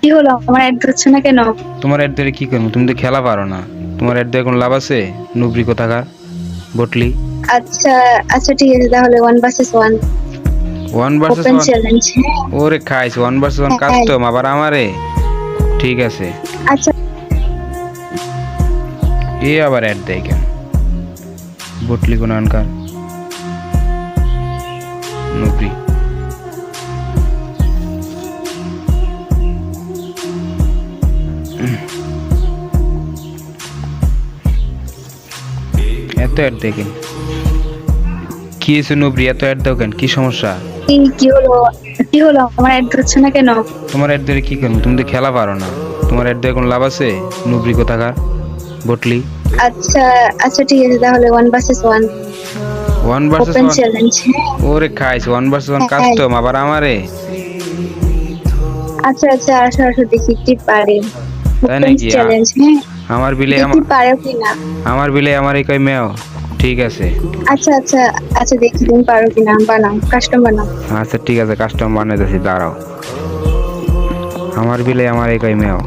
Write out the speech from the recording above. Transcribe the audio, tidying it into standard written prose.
কি হলো আমার অ্যাড ধরছে না কেন? তোমার অ্যাড ধরে কি করবো? তুমি তো খেলা পারো না। তোমার অ্যাড দিয়ে কোনো লাভ আছে? নুবরি কোথাকার বটলি। আচ্ছা আচ্ছা ঠিক আছে, তাহলে 1 vs 1 one versus open one? Challenge. ওরে খাইছ, 1 vs 1 হ্যাঁ কাস্টম আবার আমারে। ঠিক আছে, আচ্ছা এ আবার অ্যাড দেয় কেন? বটলি কোন আনকার নুবরি। এত অ্যাড দেখেন কি হয়েছে নুবরি? এত অ্যাড দাও কেন? কি সমস্যা? কি হলো আমার অ্যাড ধরছে না কেন? তোমার অ্যাড ধরে কি করবো? তুমি তো খেলা পারো না। তোমার অ্যাড দিয়ে কোনো লাভ আছে? নুবরি কোথাকার বটলি। আচ্ছা আচ্ছা ঠিক আছে, তাহলে 1 vs 1 one versus open one? Challenge. ওরে খাইছ, 1 vs 1 হ্যাঁ কাস্টম আবার আমারে। আচ্ছা আচ্ছা, আসো আসো দেখি কি পারে। তাই ওপেন নাকি? চ্যালেঞ্জ, হ্যাঁ আমার বিলে দেখি পারো কিনা। আমার বিলে আমার এই কই মেও। ঠিক আছে, আচ্ছা আচ্ছা আচ্ছা, দেখি তুমি পারো কিনা। বানাও, কাস্টম বানাও। আচ্ছা ঠিক আছে, কাস্টম বানাইতেছি, দাঁড়াও। আমার বিলে আমার এই কই মেও।